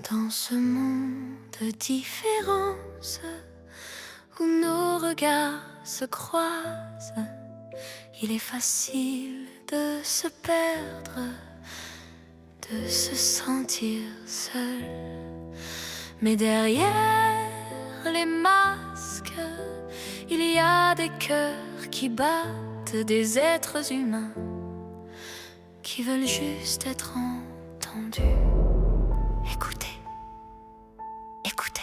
Dans ce monde de différence où nos regards se croisent, il est facile de se perdre, de se sentir seul. Mais derrière les masques, il y a des cœurs qui battent, des êtres humains qui veulent juste être entendus. Écoutez, écoutez.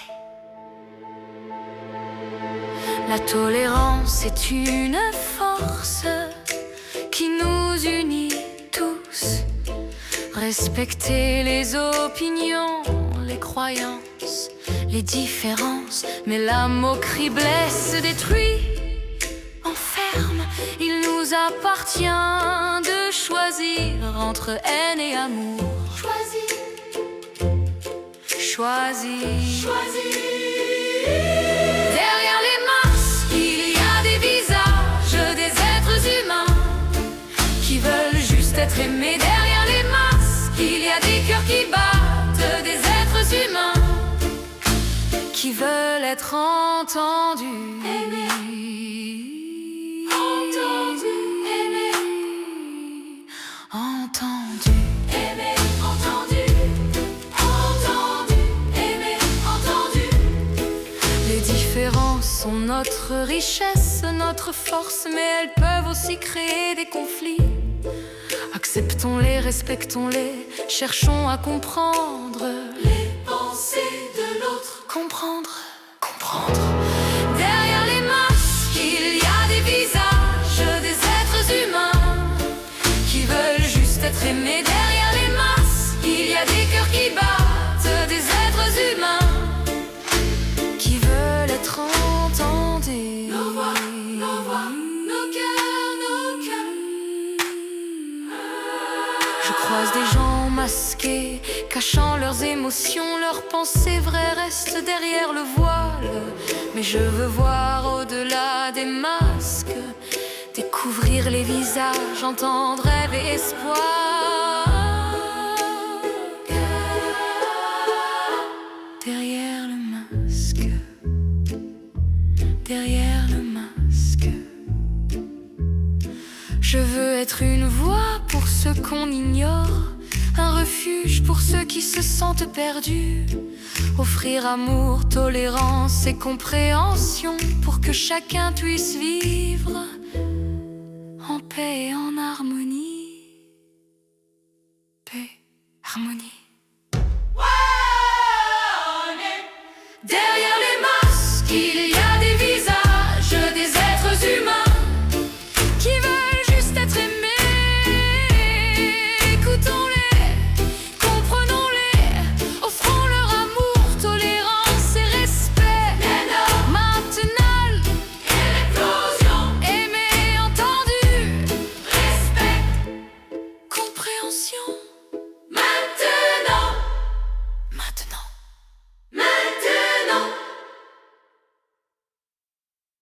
La tolérance est une force qui nous unit tous. Respecter les opinions, les croyances, les différences. Mais la moquerie blesse, détruit, enferme. Il nous appartient de choisir entre haine et amour. Choisir. Derrière les masques, il y a des visages, des êtres humains qui veulent juste être aimés. Derrière les masques, il y a des cœurs qui battent, des êtres humains qui veulent être entendus. Les différences sont notre richesse, notre force, mais elles peuvent aussi créer des conflits. Acceptons-les, respectons-les, cherchons à comprendre les pensées de l'autre. Comprendre. Derrière les masques, il y a des visages, des êtres humains qui veulent juste être aimés. Derrière les masques, il y a des cœurs qui battent, des êtres humains qui veulent être entendus. Nos voix, nos cœurs. Je croise des gens masqués, cachant leurs émotions, leurs pensées vraies restent derrière le voile. Mais je veux voir au-delà des masques, découvrir les visages, entendre rêve et espoir. Derrière le masque, derrière le masque, je veux être une voix pour ceux qu'on ignore, un refuge pour ceux qui se sentent perdus, offrir amour, tolérance et compréhension pour que chacun puisse vivre en paix et en harmonie. Paix, harmonie. Derrière les masques, il y a des visages, des êtres humains qui veulent juste être aimés. Écoutons-les, comprenons-les, offrons leur amour, tolérance et respect. Maintenant, et l'éclosion, aimer, entendu, respect, compréhension.